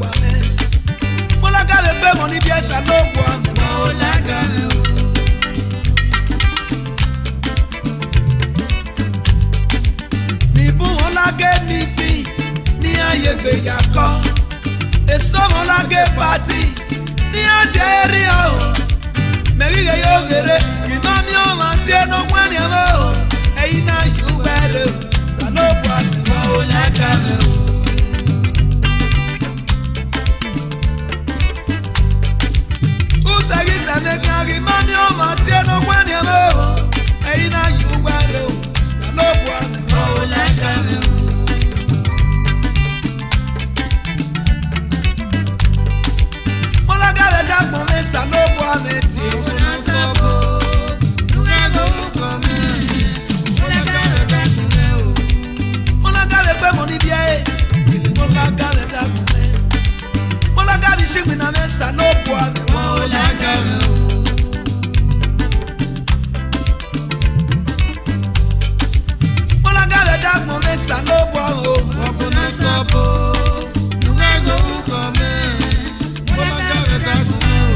wame. Molaga le be moni biesa lo wame. Molaga le o. Mi bu molage mi fi ni aye gbe yako. Eso molage party ni ajeri o. Merige yo gere mi mami o ma tie no kwani amo. Eyin na you better. Salo wame molaga le o. Usagi make agi mami o ma tie no kwani amo. Eyin na you better. Salo wame molaga le o. Molaga le da pon me salo wame ti o na sabo. Nugo ko me. Molaga le da pon me o. Molaga le pe moni bia e. Molaga le da pon me. Molaga bi shigbi na me salo wame molaga le o. Molaga le da pon me salo wame o. Obo na sabo. Nugo ko me. Molaga le da pon me o.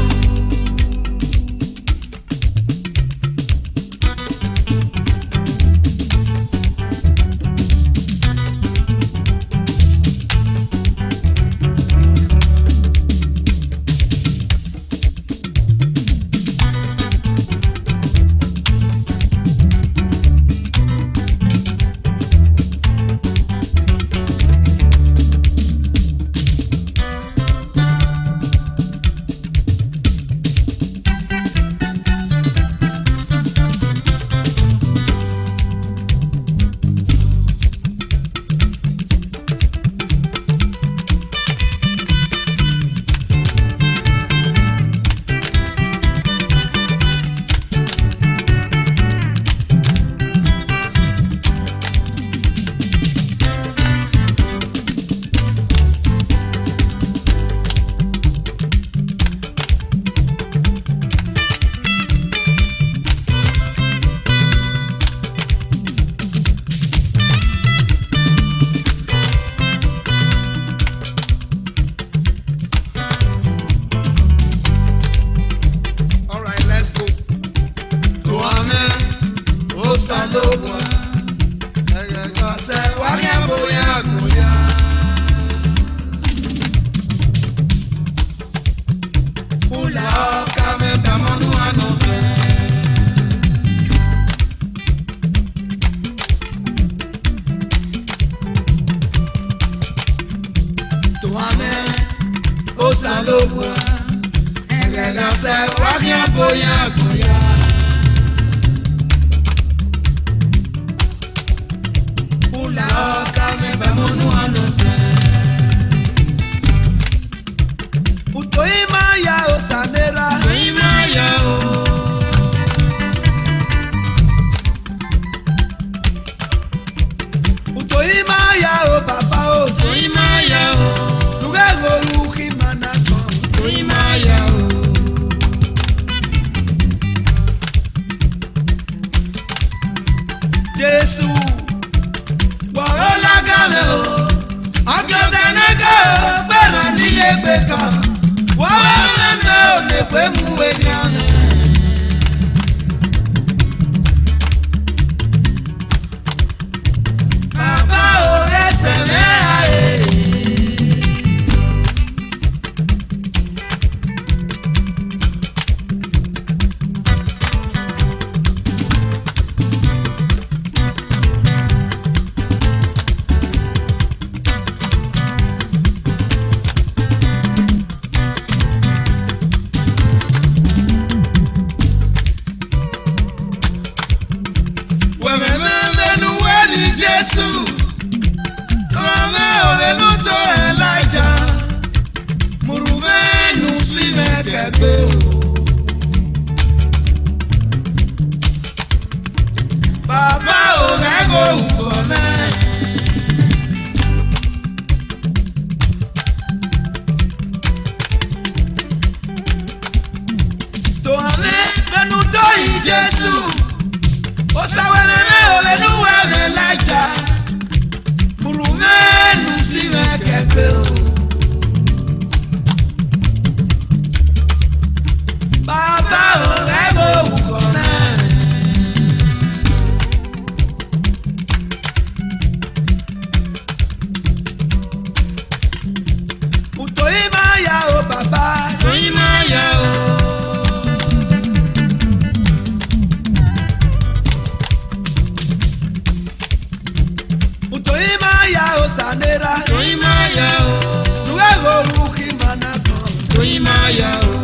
mera. Toimaya o. Nuevo ruki manako. Toimaya o.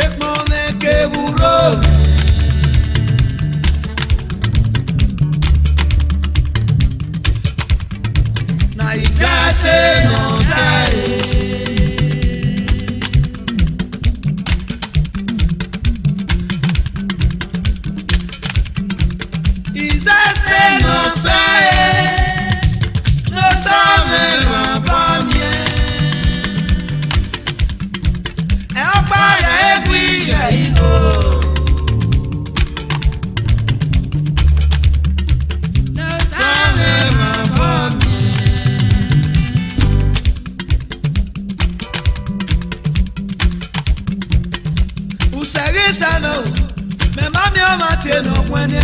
Ekmone ke burro. Na izase no sae. Izase no sae. No sabe ma pa mie. E opare egwiga igo. No sabe ma pa mie. Usagisa no. Me mami o matie no kwenye.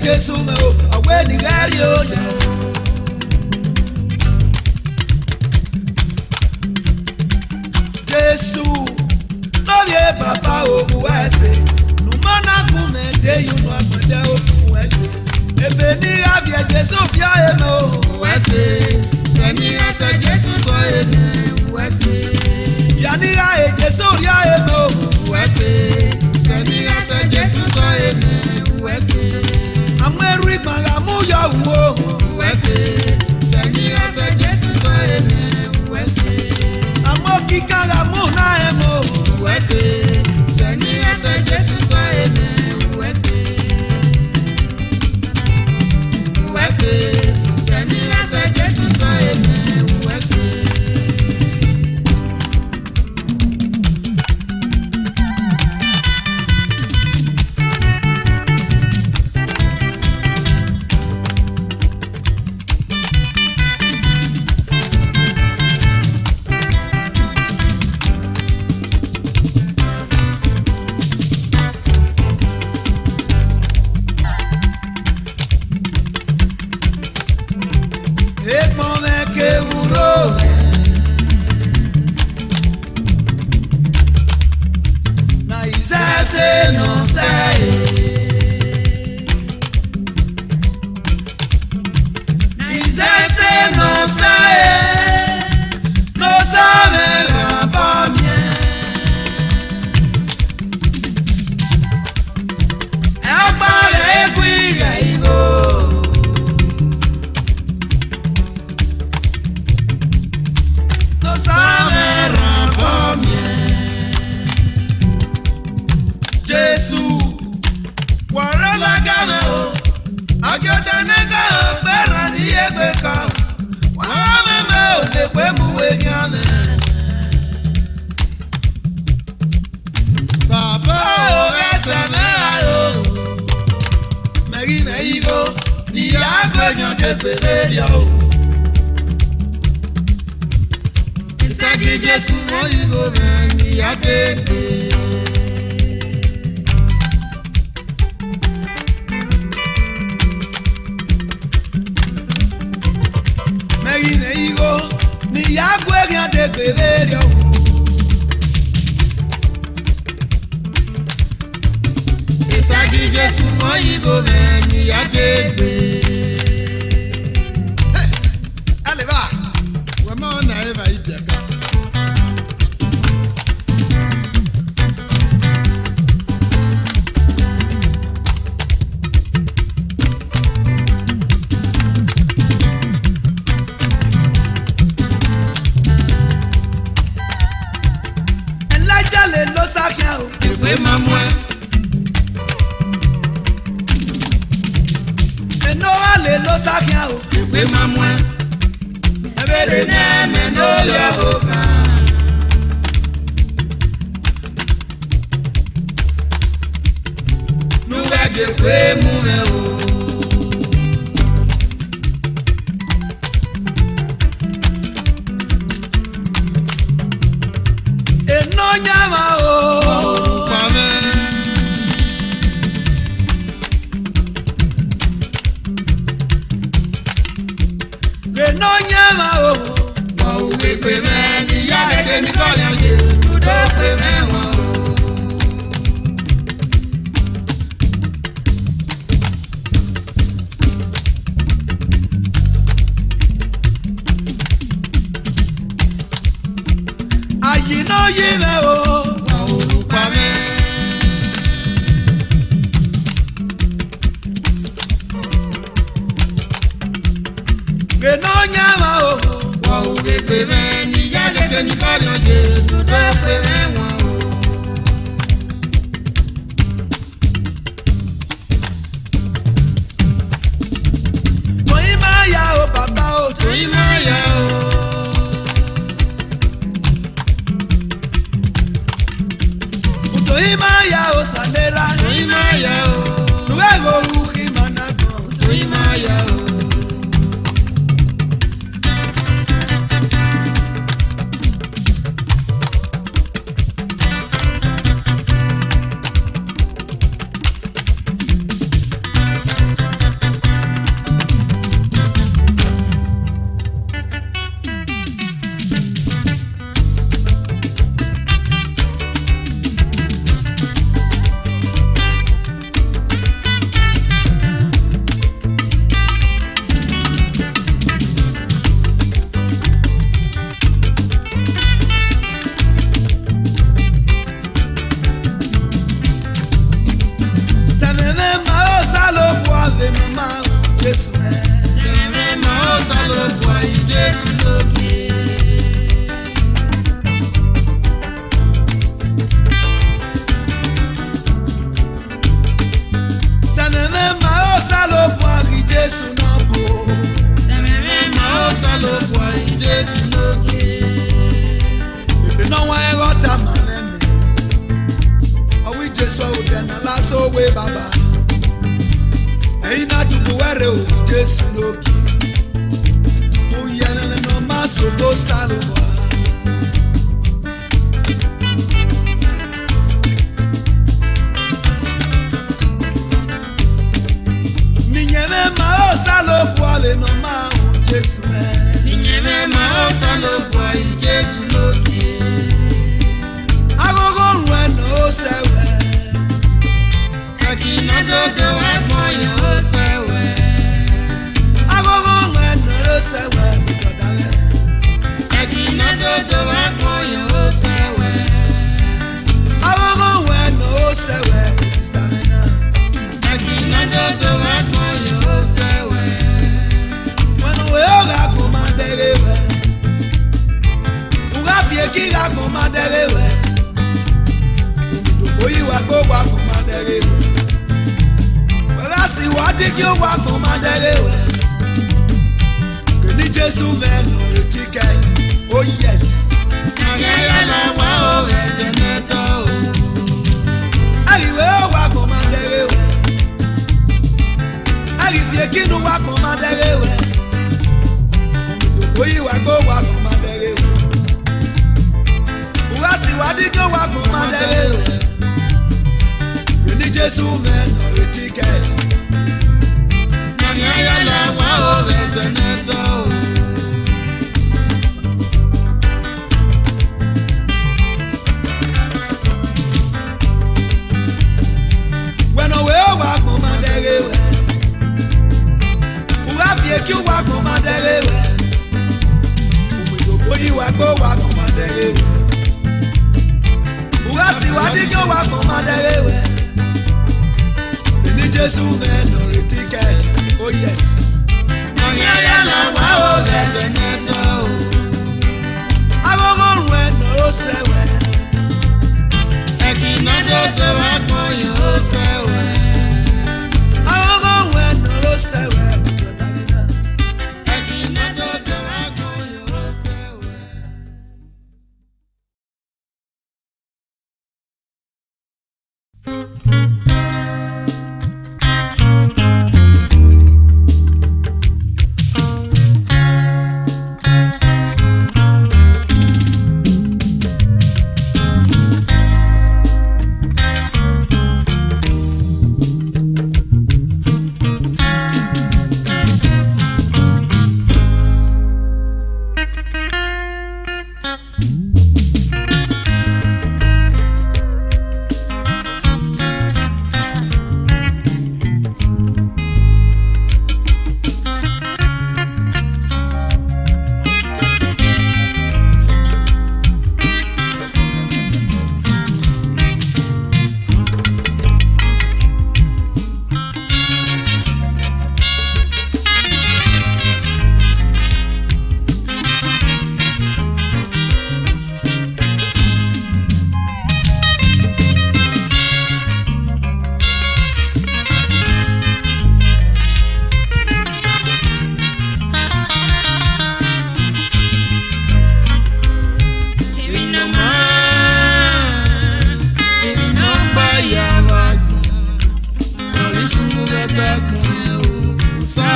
Jesu me o awe ni gari o ya. Jesu no vie papa o uwese. Numana kume de you no amade o uwese. Ebe ni abie Jesu fia e me o Uwese. Seni ase Jesu so e me. Uwese. Ya ni ra e Jesu ria e me o Uwese. Seni ase Jesu so e me. Uwese. Amweru igbaga mu yo wo. Uwese. Seni ase Jesu so e me. Uwese. Amo kikara mu na e mo. Uwese. Seni ase Jesu so e me. Uwese. Uwese. Seni ase Jesu so e me. Uwese. Ekmone ke burro. Na izase no sae. Izase no sae. No sabe la pamie. E apare egwiga igo. No sabe rapamie. Jesu wara la gana o. Ajoda nega o bera ni egbe ka. Wara me o le pe mu we gane. Baba o ese me ayo. Meri me igo ni agbenyo de pererio. Isagi Jesu mo igo me ni adede. Meri me igo ni agbenyo de pererio. Isagi Jesu mo igo me ni adede. Allez va. Wema na eva idiaka. Elijah le lo safia o. Ewe mamwe. Noah le lo safia o. Ewe mamwe. Ebere na me no ya oga. Nuga de kwe mu me o. Eno nyama o. Kwame. Eno nyama o. Wa uwe kwe me ni Èmi kọ́ ni ọ̀jẹ̀ kúdó pé mẹ́wọ̀n o. Àyìnà yìí rẹ̀ o. Wọ́n olùpa mẹ́. Gènà nyàmà o. Wọ́n ò lè pè mẹ́ níyà lè fẹ́ ní kọ́ ni ọ̀jẹ̀ kúdó pé mẹ́wọ̀n o. Tòyìn máa yá o bàbá o. Tòyìn máa yá o. Tòyìn máa yá o sàlẹ̀ra. Tòyìn máa yá o. Nùwẹ̀ ìhòòhù kì í mọ̀ náà gan. Tòyìn máa yá o. Jésù ẹ̀. Tẹ̀mẹ́ máa ó sálòpọ̀ ìjésù lókè. Tẹ̀mẹ́ máa ó sálòpọ̀ ìjésù náà bò. Tẹ̀mẹ́ máa ó sálòpọ̀ ìjésù lókè. Bèbè náà wọ́n ẹ̀rọ ta màá lẹ́nu. Ọwọ́ ìjésù ọ̀hún dẹ̀nà lásán òwe bàbá. Ẹ̀yin náà dùnkù wẹ́rẹ̀ o Jésù lókè. Mo yẹ nínú náà máa sòkò sálòpọ̀. Nìyẹn máa ó sálòpọ̀ lè nà máa hùn Jésù ẹ̀. Nìyẹn máa ó sálòpọ̀ ìjésù lókè. Agogo rùn ẹ̀nà ó sẹ́wẹ̀. Ẹ̀kìnà dòdò wá gbọ́yàn ó sẹ́wẹ̀. Agogo rùn ẹ̀nà ó sẹ́wẹ̀ ìjọba rẹ̀. Ẹ̀kìnà dòdò wá gbọ́yàn ó sẹ́wẹ̀. Agogo rùn ẹ̀nà ó sẹ́wẹ̀ sísá mi náà. Ẹ̀kìnà dòdò wá gbọ́yàn ó sẹ́wẹ̀. Wẹ́nu wẹ́ ó ra kò máa dẹ́rẹ́ wẹ̀. Wúrà fìyè kí ra kò máa dẹ́rẹ́ wẹ̀. Òmìnira yìí wá gbó wá kò máa dẹ́rẹ́ wẹ̀. Wẹ́rẹ́ sì wá dí kí ó wá kò máa dẹ́rẹ́ wẹ̀. Kìíní Jésù mẹ́nu retí kẹ́ẹ̀tì, oh yes. Ayẹyẹ làwọn ò rẹ̀ dẹ̀ mẹ́tọ́ o. Ẹ̀rìwé ó wá kò máa dẹ́rẹ́ wẹ̀. Ẹ̀rì fìyè kínú wá kò máa dẹ́rẹ́ wẹ̀. Òmìnira yìí wá gbó wá kò máa dẹ́rẹ́ wẹ̀. Wúrà sì wá dí kí ó wá kò máa dẹ́rẹ́ wẹ̀. Kìíní Jésù mẹ́nu retí kẹ́ẹ̀tì. Ayẹyẹ làwọn ò rẹ̀ dẹ̀ mẹ́tọ́ o. Wẹ́nu wẹ́ ó wá kò máa dẹ́rẹ́ wẹ̀. Wúrà fìyè kí ó wá kò máa dẹ́rẹ́ wẹ̀. Òmìnira yìí wá gbó wá kò máa dẹ́rẹ́ wẹ̀. Wúrà sì wá dí kí ó wá kò máa dẹ́rẹ́ wẹ̀. Kìíní Jésù mẹ́nu retí kẹ́ẹ̀tì, oh yes. Ayẹyẹ làwọn ò rẹ̀ dẹ̀ mẹ́tọ́ o. Agogo rùn ẹ̀nà ó sẹ́wẹ̀. Ẹ̀kìnà dòdò wá gbọ́yàn ó sẹ́wẹ̀. Agogo rùn ẹ̀nà ó sẹ́wẹ̀ ìjọba mi náà. Ẹ̀kìnà dòdò wá gbọ́yàn ó sẹ́wẹ̀.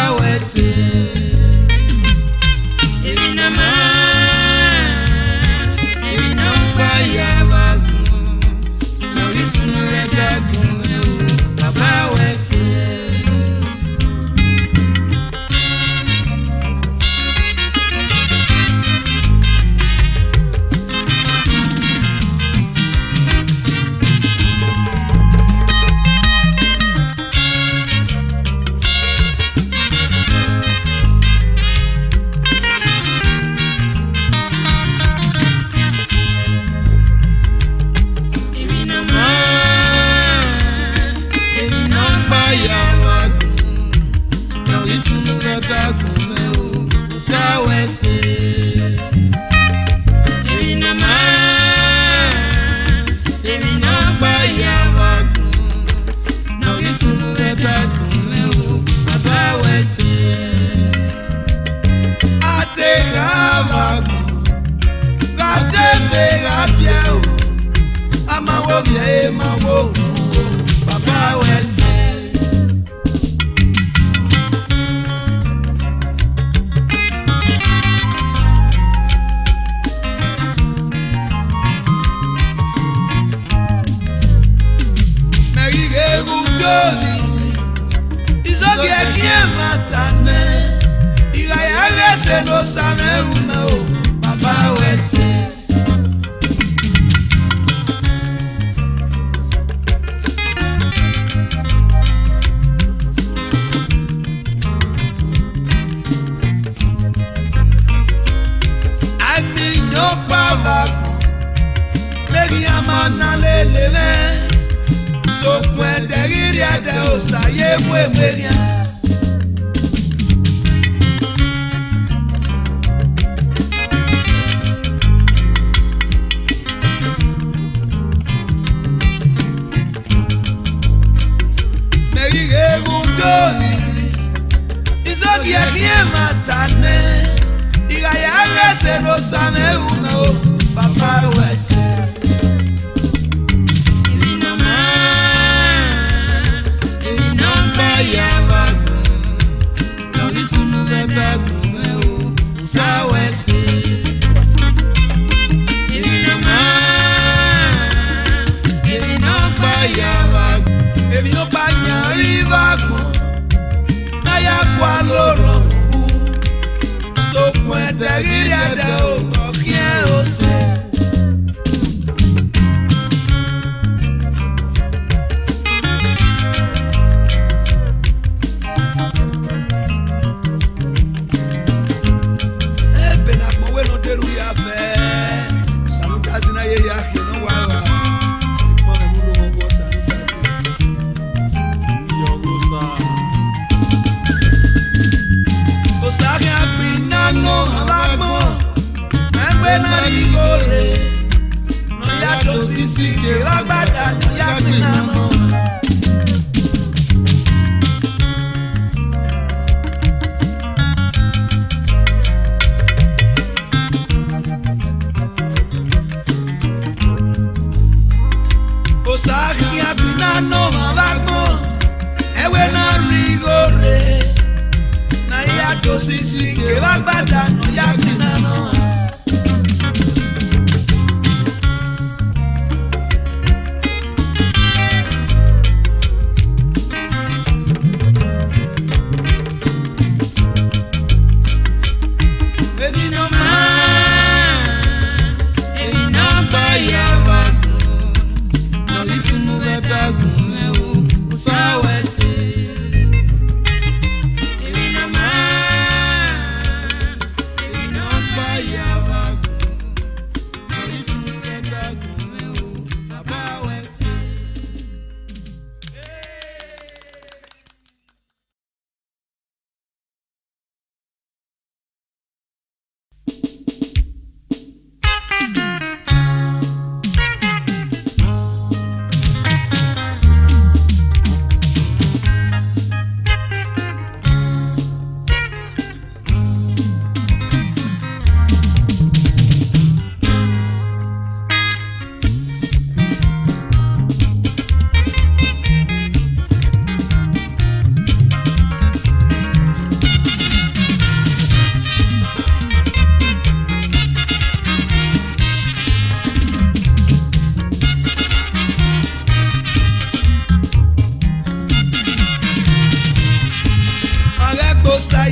usawese. Evinama, evinamba yabagun, orísun ẹgbẹ̀gùn ewu, bàbá wẹ̀sẹ̀.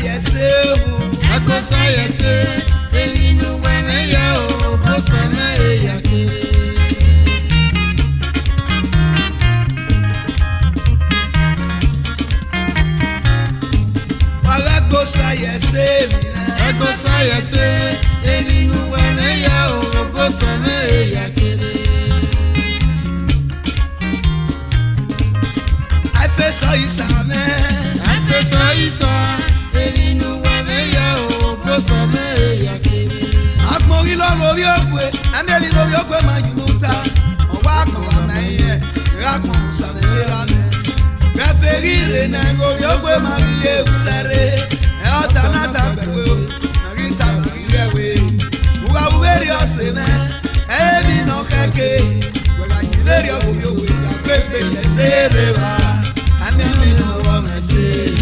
sayese o. Ego sayese elinu weme ya o bosome eya kere. Ego sayese Ego sayese elinu weme ya o bosome eya kere. Afeso isame. Afeso isa elinu weme ya o bosome eya kere. Akmori loro bi okwe, ameli lo bi okwe ma yunuta. Owa akmo amaye, rakmo usame rame. Gaferire na go bi okwe ma riye usare. E otanata begwe, marita marirewe. Uga uberi oseme, e bi no keke. Wega nyiberi obi okwe ga pepe yesereba. Ameli no wo mese.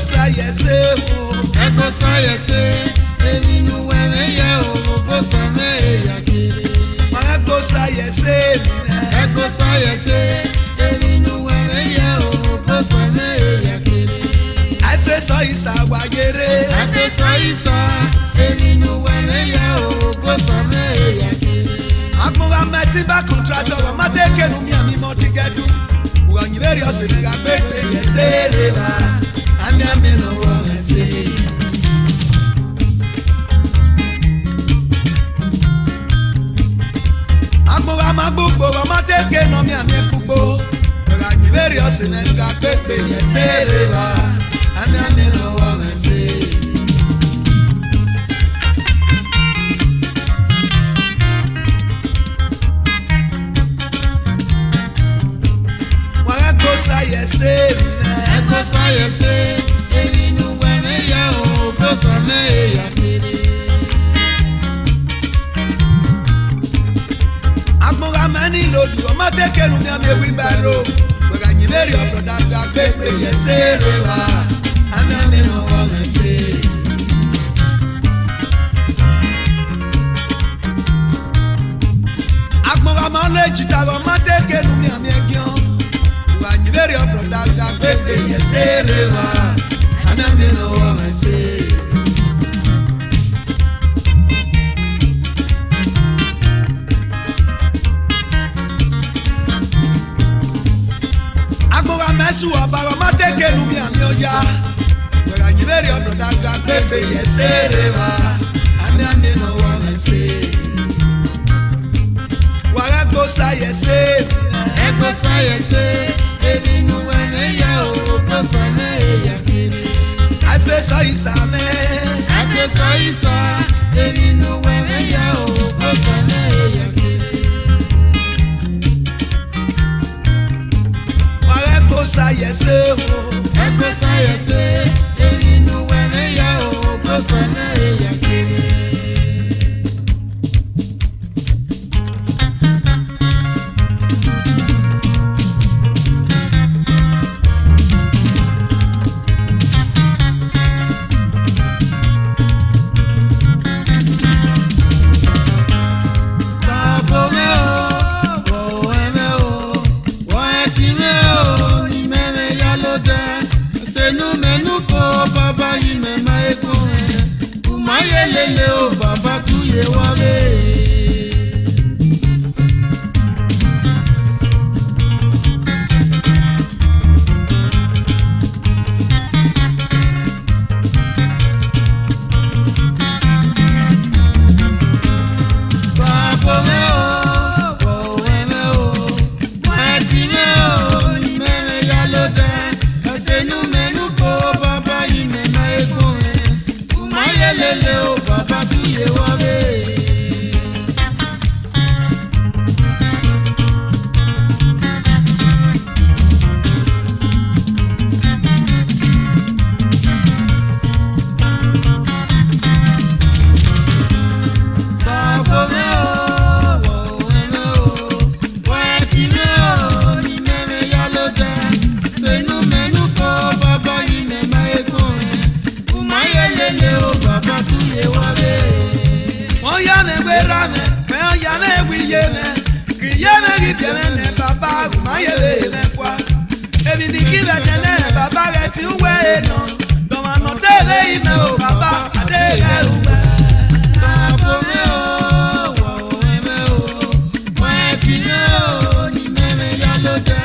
Sayese o. Ego sayese elinu weme ya o bosome eya kere. Ego sayese Ego sayese elinu weme ya o bosome eya kere. Afeso isa wagere. Afeso isa elinu weme ya o bosome eya kere. Akmuga meti ba contractor o mateke nu mi ami mo tigedu. Uga nyiberi oseme ga pepe yesereba. Ami no wo mese. Akmuga magbugbo o mateke no mi ami gbugbo. Uga nyiberi oseme ga pepe yesereba. Ami no wo mese. Ego sayese elinu weme ya o bosome eya kere. Akmuga mani lodu o mateke nu mi ami baro. Wega nyiberi o product pepe yesereba. Ami no wo mese. Akmuga mani chitago mateke nu mi ami egion. Very up from that baby, yes, Eva. And I'm in the woman say. Agora mesu abaro mateke lumi amioya. But I'm very up from that baby, yes, Eva. And I'm in the woman say. Warago sayese. Ego sayese elinu weme ya o bosome eya kere. Afeso isame. Afeso isa elinu weme ya o bosome eya kere. Ego sayese o. Ego sayese elinu weme ya o bosome eya kere. Lele o baba tuye wabe. Lele o baba tuye wabe. gbéra mẹ́ mẹ́ ọ̀yà mẹ́ wíyé mẹ́ kìyé mẹ́ kí bíẹ́ mẹ́ nẹ́ bàbá àgùnmáyé mẹ́ kwa èmi ní kí bẹ̀ tẹ́lẹ̀ bàbá rẹ̀ ti ń wẹ̀ ẹ̀ nà dọ̀mọ̀nà tẹ́lẹ̀ ìmẹ̀ ò bàbá adé rẹ̀ ò mẹ́. Bàbá mi ò wọ̀ ẹ̀mẹ́ o, wọ́n ẹ̀ fi ní o, ní mẹ́rin yá ló jẹ́.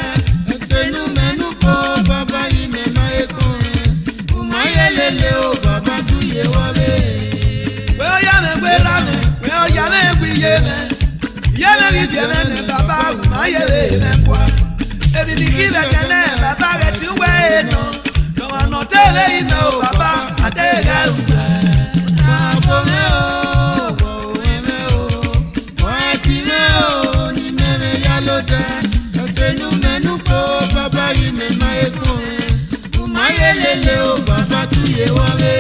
Ẹsẹ̀ inú mẹ́nu kọ́ bàbá yìí mẹ́mọ́ ẹ̀kọ́ rẹ̀. Kùmáyé lélẹ̀ o, bàbá túyé wọlé. Pé ó yá mẹ́ gbéra mẹ́ pé ó yá mẹ́ wíyé mẹ́ yé mẹ́ kí bíẹ́ mẹ́ nẹ́ bàbá àgùnmáyé mẹ́ kwa èmi ní kí bẹ̀ tẹ́lẹ̀ bàbá rẹ̀ ti ń wẹ̀ ẹ̀ nà dọ̀mọ̀nà tẹ́lẹ̀ ìmẹ̀ ò bàbá adé rẹ̀ ò mẹ́. Bàbá mi ò wọ̀ ẹ̀mẹ́ o, wọ́n ẹ̀ fi ní o, ní mẹ́rin yá ló jẹ́. Ẹsẹ̀ inú mẹ́nu kọ́ bàbá yìí mẹ́mọ́ ẹ̀kọ́ rẹ̀. Kùmáyé lélẹ̀ o, bàbá túyé wọlé.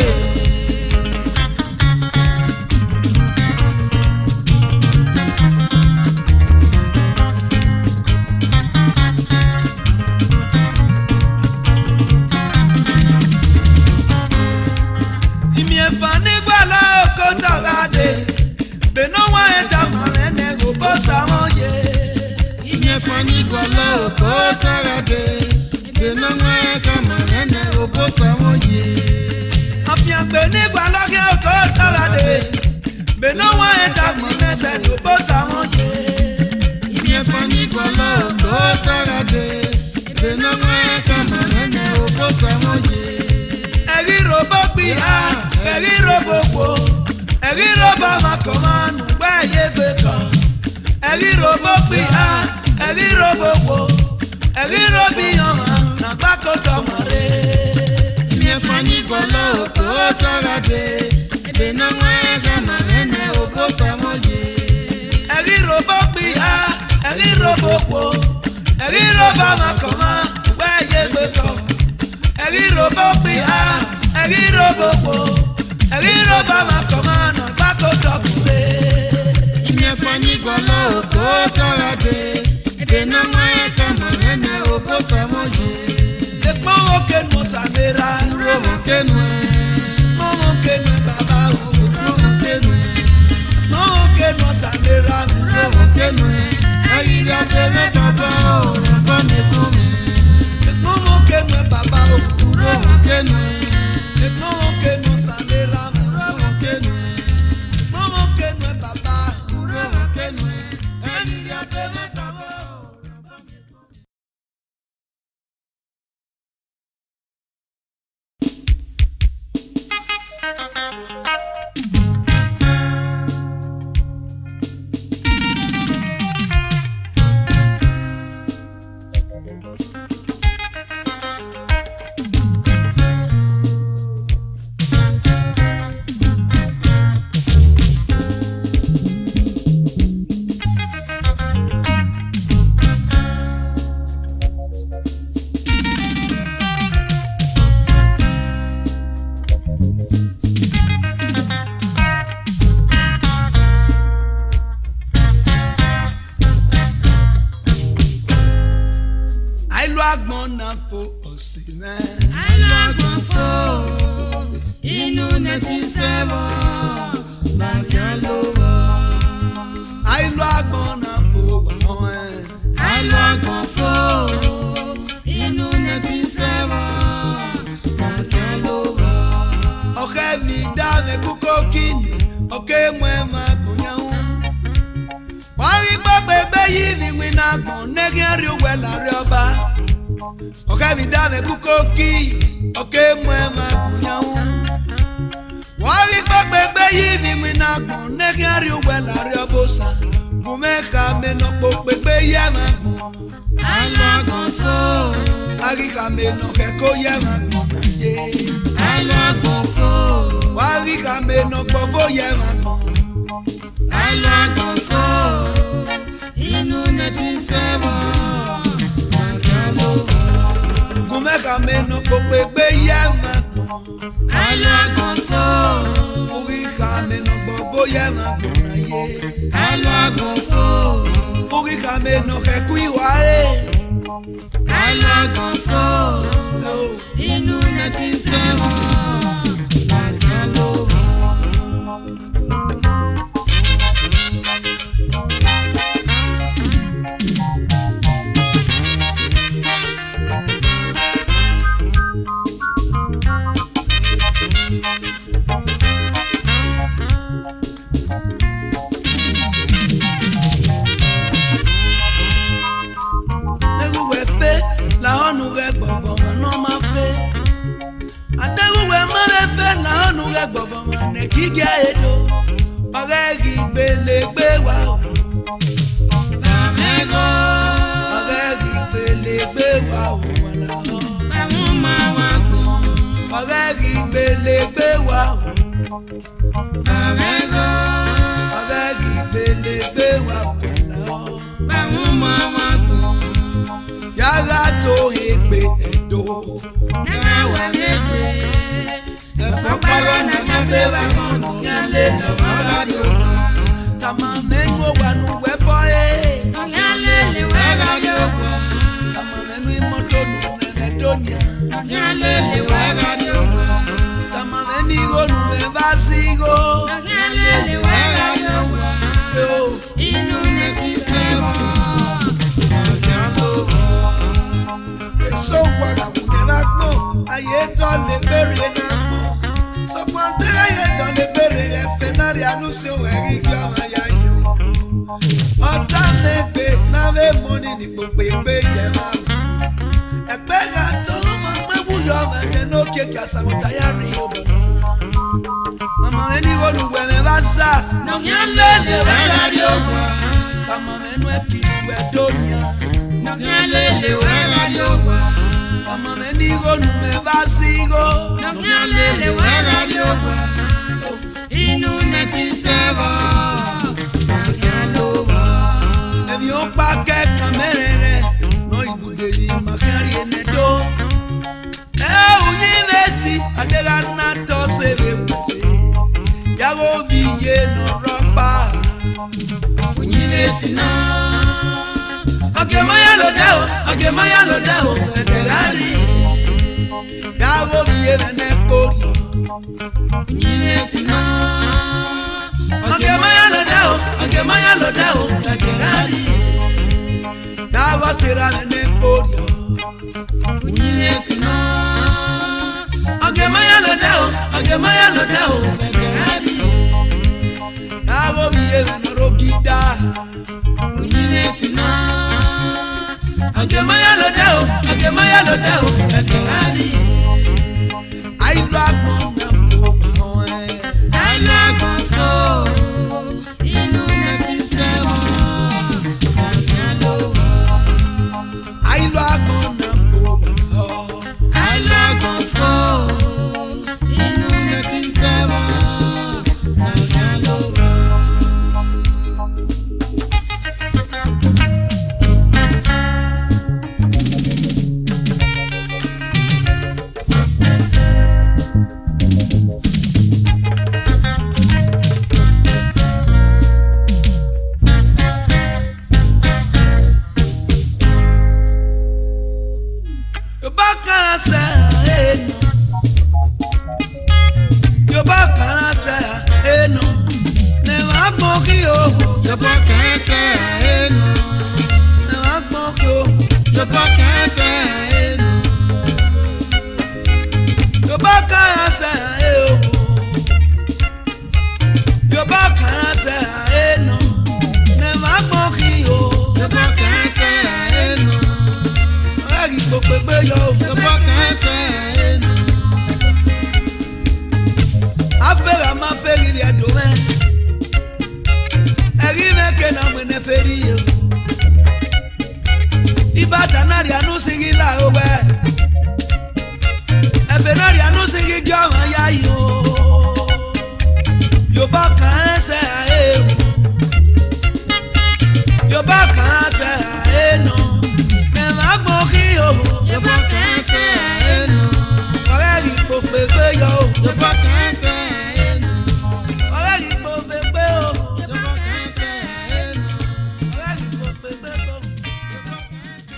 Fani gbala oko tarade, bena mwe kama nene obo samoye. Afiangbe nígbà lọ́kẹ́ oko tarade, bena mwe kama nene obo samoye. Fani gbala oko tarade, bena mwe kama nene obo samoye. Ẹ̀rí robo gbìyà, ẹ̀rí robo gbò, ẹ̀rí robo makomanu gbẹ́yẹ gbé kan. Ẹ̀rí robo gbìyà. Ẹ̀rí robo wo, ẹ̀rí robi ọmọ nàgbà kó tọmọ rẹ̀. Fani gbala oko tarade, bena mwe kama nene obo samoye. Ẹ̀rí robo gbìyà, ẹ̀rí robo wo, ẹ̀rí robo makọ̀mọ́ gbẹ́yẹ gbé kan. Ẹ̀rí robo gbìyà, ẹ̀rí robo wo, ẹ̀rí robo makọ̀mọ́ nàgbà kó tọmọ rẹ̀. Fani gbala oko tarade, bena mwe kama nene obo samoye. Ẹ̀gbọ́n wo kenu samira, Romo kenwe, mọ́mọ́ kenu bàbá o. romo kenwe, Mọ́mọ́ kenu samira, romo kenwe. Ayiri ademe baba o, ramba me kome. mọ́mọ́ kenu bàbá o. Romo kenwe, Mọ́mọ́ kenu samira, romo kenwe, mọ́mọ́ kenu bàbá. romo kenwe. Ayiri ademe baba o, ramba me kome. Fo ọ̀sìn náà. Alágbọ̀n fò, inú nẹ́tí sẹ́wọ̀, bàjẹ́ ló wọ̀. Àìlú àgbọ̀n náà fo wọ́n ẹ̀. Alágbọ̀n fò, inú nẹ́tí sẹ́wọ̀, bàjẹ́ ló wọ̀. Ọ̀kẹ́ mi dá mi kúkó kíni, ọ̀kẹ́ mú ẹ máa gbọ̀n yẹn wọ́n. Wọ́n rí gbọ́gbẹ́gbẹ́ yìí ni mi náà gbọ̀n nẹ́gí ẹ̀rí òwe láàrin ọba. Ọ̀kẹ́ mi dá mi kúkó kí, ọ̀kẹ́ mú ẹ máa gbọ̀n yẹn wọ́n. Wọ́n rí gbọ́gbẹ́gbẹ́ yìí ni mi náà gbọ̀n nẹ́gí ẹ̀rí òwe láàrin ọba ọ̀sà. Gùnmẹ́ka mi nà pọ̀ gbẹ́gbẹ́ yẹ máa gbọ̀n. Alágbọ̀n fò, Àríkà mi nà kẹ́kọ̀ọ́ yẹ máa gbọ̀n náà yé. alágbọ̀n fò, Àríkà mi nà gbọ̀fọ̀ yẹ máa gbọ̀n. alágbọ̀n fò, inú nẹ́tí sẹ́wọ̀, bàjẹ́ ló wọ̀. Gùnmẹ́ka mi nà pọ̀ gbẹ́gbẹ́ yẹ máa gbọ̀n. Alágbọ̀n fò, Àríkà mi nà gbọ̀fọ̀ yẹ máa gbọ̀n náà yé. alágbọ̀n fò, Àríkà mi nà kẹ́kọ̀ọ́ ìwà rẹ̀. alágbọ̀n fò, inú nẹ́tí sẹ́wọ̀, bàjẹ́ ló wọ̀. gbọ̀fọ̀ wọn ní kíkẹ́ ètò ọ̀rẹ́ rí gbélégbé wa o. Tàmẹ́gọ́. Ọ̀rẹ́ rí gbélégbé wa o wọn là ọ́. Báwọn máa wá gùn. Ọ̀rẹ́ rí gbélégbé wa o. Tàmẹ́gọ́. Ọ̀rẹ́ rí gbélégbé wa o wọn là ọ́. Báwọn máa wá gùn. Yàrá tó ègbè ẹ̀dọ́. Náà wà méje. Ẹ̀fọ́ pàrọ̀ náà máa fẹ́ wá mọ́nù. Yálé lọ́wọ́ bá dé òkú. Kàmá mẹ́nu wà nù wẹ́bọ̀ ẹ̀. Yálé lè wá bá dé òkú. Kàmá mẹ́nu ìmọ̀tò nù mẹ́fẹ́ dóníà. Yálé lè wá bá dé òkú. Kàmá mẹ́nu ìrònú mẹ́fà sí ìró. Yálé lè wá bá dé òkú. Inú ní ti sẹ́wọ̀n. Ọ̀gá ló wọ̀. Èso wàrà wù ní bá gbọ́n. Ayé tọ́ lè bèrè náà mọ̀. Sọ̀pọ̀ tẹ́lẹ̀ ayé tọ́ lè bèrè ẹ̀fẹ̀ náà rí àánú sí òun ẹ̀rí kí ọmọ ya yàn. Ọ̀tá lè gbé náwé mọ́ni ní gbogbo ìgbé yẹn máa wù. Ẹgbẹ́ ga tó máa mẹ́wúyọ̀ ọmọ ẹ̀jẹ̀ lókè kí àṣàmùtà yá rí ọmọ. Màmá ẹni ronú wẹ̀mẹ̀ bá sá. Yálé lè wá bá dé òkú. Màmá ẹnu ẹ̀ kì í wẹ̀ dóníà. Yálé lè wá bá dé òkú. Màmá ẹni ronú mẹ́ bá sí ìró. Yálé lè wá bá dé òkú. Inú ní ti sẹ́wọ̀n. Ọ̀gá ló wọ̀. Ẹ̀mí ó pa kẹ́kàn mẹ́rin rẹ̀ lọ ibùdó yìí màkàrí ẹni tó. Ẹ ò ní mẹ́sì àdéhà náà tọ́ sèré wẹ̀sẹ̀. Yàrá òbí yé nà rọ́pà. Ònyìnbẹ́sì náà. Ọ̀gẹ̀mọ́yà ló dẹ́ o, ọ̀gẹ̀mọ́yà ló dẹ́ o, ẹ̀dẹ̀ lárí. Yàrá òbí yé nà kórì. Ònyìnbẹ́sì náà. Ọ̀gẹ̀mọ́yà ló dẹ́ o, ọ̀gẹ̀mọ́yà ló dẹ́ o, ẹ̀dẹ̀ lárí. Yàrá sèrà nà kórì. Ònyìnbẹ́sì náà. Ọ̀gẹ̀mọ́yà ló dẹ́ o, ọ̀gẹ̀mọ́yà ló dẹ́ o, ẹ̀dẹ̀ lárí. Yàrá òbí yé nà rọ́gídà. Ònyìnbẹ́sì náà. Ọ̀gẹ̀mọ́yà ló dẹ́ o, ọ̀gẹ̀mọ́yà ló dẹ́ o, ẹ̀dẹ̀ lárí. Àìlú àgbọ̀n náà kò bá wọn ẹ̀. Àìlọ́gbọ̀n fò. Inú ní ti sẹ́wọ̀n. Ọ̀gá ló wọ̀. Àìlú àgbọ̀n náà kò bá wọn. Àìlọ́gbọ̀n fò. Inú ní ti sẹ́wọ̀n. Ọ̀gá ló wọ̀. Yorùbá kan ṣe ẹnu. Yorùbá kan ṣe ẹnu. Ní wàá gbọ́n kí o. Yorùbá kẹsẹ̀ ẹnu. Ní wàá gbọ́n kí o. Yorùbá kẹsẹ̀ ẹnu. Yorùbá kan ṣe ẹnu. Yorùbá kan ṣe ẹnu. Ní wàá gbọ́n kí o. Yorùbá kẹsẹ̀ ẹnu. Ọ̀rẹ́ rí gbogbo gbé yọ. Yorùbá kẹsẹ̀ ẹnu. Afẹ́ra máa fẹ́ rí ẹ̀dùn mẹ́. Ẹ̀rí mẹ́kẹ́ náà mọ̀ ní fẹ́ rí yẹ. Ìbàdàn náà rí àánú sí rí láàrọ̀ wẹ̀. Ẹ̀fẹ̀ náà rí àánú sí rí jọ àwọn ayá yìí o. Yorùbá kan ń ṣe àyè o. Yorùbá kan ń ṣe àyè nù. Mẹ̀má gbọ́n kí o. Yorùbá kẹsẹ̀ ẹnu. Ọ̀rẹ́ rí gbogbo gbé yọ o. Yorùbá kẹsẹ̀ ẹnu. Ọ̀rẹ́ rí gbogbo gbé o. Yorùbá kẹsẹ̀ ẹnu. Ọ̀rẹ́ rí gbogbo gbé o. Yorùbá kẹsẹ̀.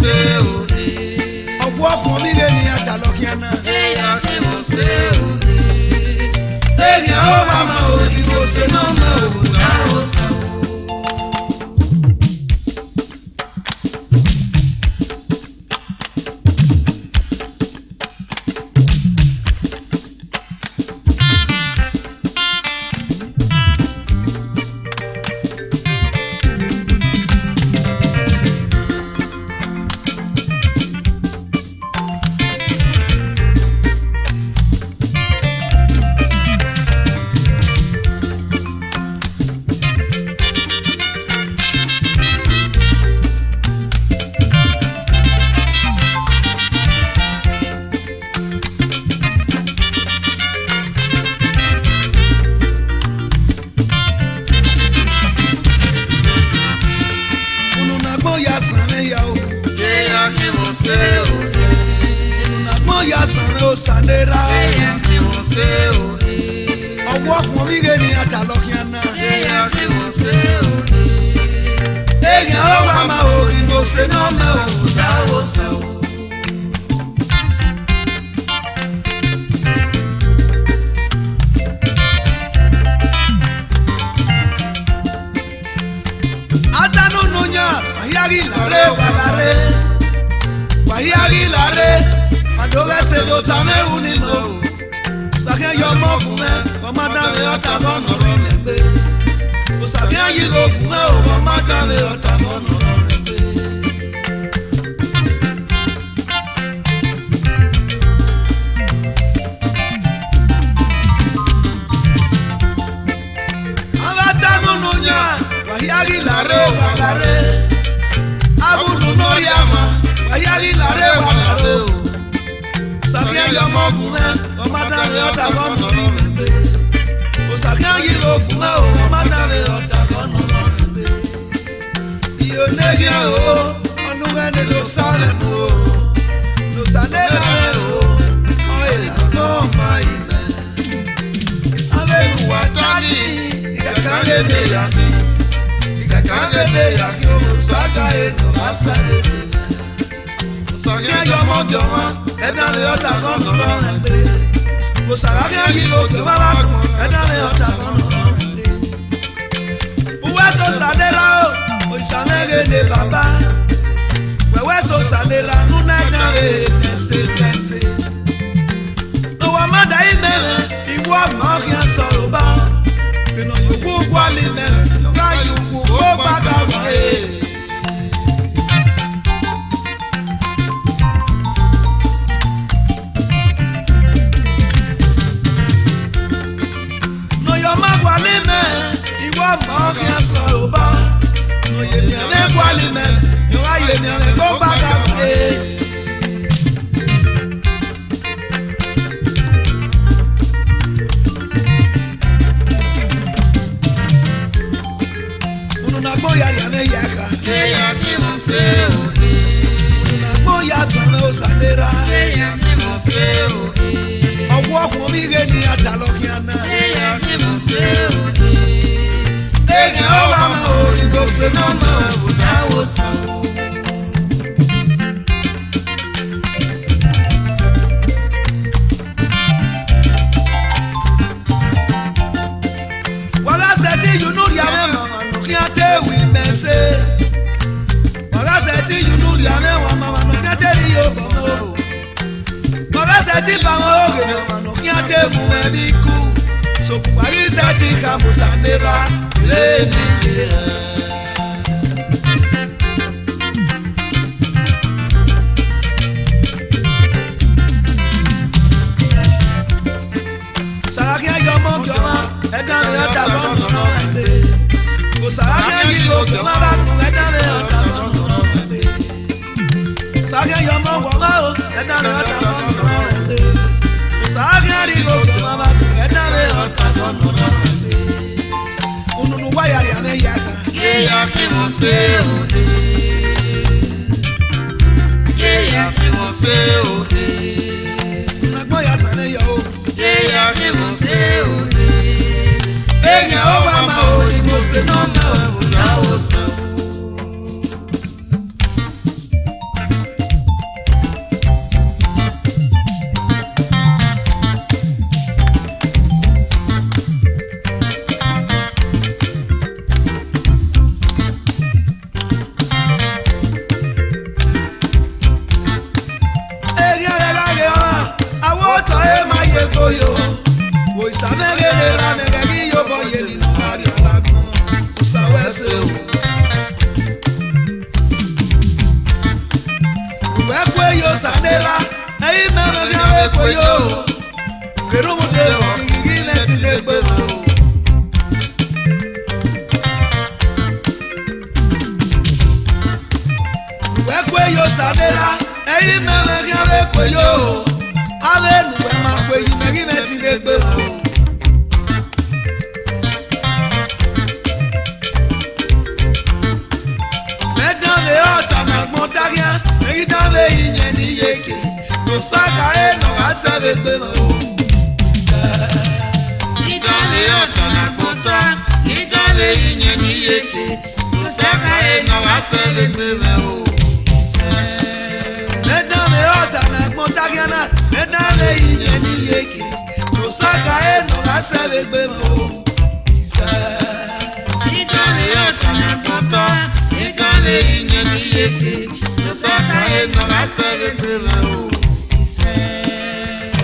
ṣe o. Ọwọ́ ọkùnrin mi ni àjàlọ́ kí ẹ náà. Ẹ̀yà kí mo ṣe o. Èèyàn ó bá máa ò ní kò ṣe náà mọ́ ò dáwọ́ sàn. Sandera. Ẹ̀yà kí wọ́n ṣe o. Ọwọ́ ọkùnrin mi ni àjàlọ́ kí ẹ náà. Ẹ̀yà kí wọ́n ṣe o. Èèyàn ó bá máa ò ní kò ṣe náà mọ́ ò dáwọ́ sàn. Adánú nunya wàhíárì làrẹ́ wàlárẹ́ wàhíárì làrẹ́. Adore se lo samewu ni mo. Sake yo mo kume, komada me ota kono ro mebe. O sake ayi go kume o, komada me ota kono ro mebe. Avata nunya, wahiyari lare walare. Abudu nori ama, wahiyari lare walare o. Sàkíyàn yọ ọmọ ọkùnrin ọmọdé ọ̀tá kọ́nà lọ́rùn gbé. Òsàkíyàn yìí lókun náà ọmọdé ọ̀tá kọ́nà lọ́rùn gbé. Iyo negi o, ọdún ẹni ló sáré mu o. Ló sáré lárẹ́ o, ọ̀yẹ̀lá tó ma ilẹ̀. Abẹ́nu wà tání, ìkẹ̀kẹ́ lédè yàtí. Ìkẹ̀kẹ́ lédè yàtí o, sàkà ètò àṣà lédè. Òsàkíyàn yọ ọmọ jọ wọn. Ẹ̀dá lè ọ̀tá kan lọ́rọ̀ rẹ̀ gbé. Kò sàrákí ẹ̀yìn lókè wá lákùn. Ẹ̀dá lè ọ̀tá kan lọ́rọ̀ rẹ̀ gbé. Uwe so sàdéra o, òṣìṣàmẹ́rẹ́ lè bàbá. Wẹ̀wẹ́ so sàdéra núná ẹ̀dá rẹ̀ tẹ̀sẹ̀ tẹ̀sẹ̀. Lọ́wọ́ mọ́dà yìí mẹ́rin, ìwọ àmọ́ kí ẹ sọ̀rọ̀ bá. Ìnà yòókù wálé mẹ́rin, yóò yòókù kó bàtà wáyé. Mọ́kì ẹ̀ sọ̀rọ̀ bá òye mi ẹ̀ lẹ́kọ̀ọ́ àlìmẹ̀ ìwà ayé mi ẹ̀ kó gbàgbà pé. Ununagbo yàrá yàrá yẹ ká. Ẹ̀yà kí wọ́n ṣe o. Ununagbo yà sànà ó sàdéra. Ẹ̀yà kí wọ́n ṣe o. Ọwọ́ ọkùnrin mi ni àjàlọ́ kí ẹ náà. Ẹ̀yà kí wọ́n ṣe o. Èèyàn ó bá máa ò ní kò ṣe náà mọ́ ò dáwọ́ sàn. Wàlá sẹ́tí yunú rí àwọn màmá nù kí á dé wí mẹ́sẹ̀. Wàlá sẹ́tí yunú rí àwọn màmá nù kí á dé rí yóò bọ̀ mọ́. Wàlá sẹ́tí bàwọn ògè màmá nù kí á dé mú ẹbí kú. Sokùwárí sẹ́tí kàmùsà nira. Saraki ẹjọ mọ jọmọ ẹ̀dá mi ọ̀tá gbọmọ náà gbé. Kò saraki ẹyí lókè má bá kún ẹ̀dá mi ọ̀tá gbọmọ náà gbé. Saraki ẹjọ mọ wọmọ o ẹ̀dá mi ọ̀tá gbọmọ náà gbé. Kò saraki ẹyí lókè má bá kún ẹ̀dá mi ọ̀tá gbọmọ náà gbé. Ununu wáyàrí àná yẹ ká. Ẹ̀yà kí wọ́n ṣe o. Ẹ̀yà kí wọ́n ṣe o. Unagbo yà sànà yẹ o. Ẹ̀yà kí wọ́n ṣe o. Èèyàn ó bá máa ò ní kò ṣe náà mọ́ ò dáwọ́ sàn. ye koyo wo isamegele ra megegi yo boye ni nari alagbon usawese o we koyo sadela eyi memegi we koyo kerumude gigi leti legbe mo we koyo sadela eyi memegi we koyo ave nuwe ma koyi megi leti legbe mo medame ota na gbontagia eyi dame yin ni yeke no saka e no asebe gbe mo Idale ota na gbonta idale yin ni yeke no saka e no asebe gbe mo medame ota na gbontagia na medame yin ni yeke no saka e no asebe gbe mo Idale ota na gbonta idale yin ni yeke no saka e no asebe gbe mo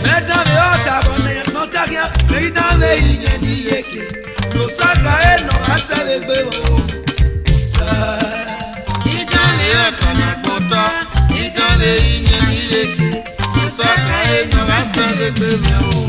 medame ota na gbontagia medame yin ni yeke no saka e no asebe gbe mo Idale ota na gbonta idale yin ni yeke no saka e no asebe gbe mo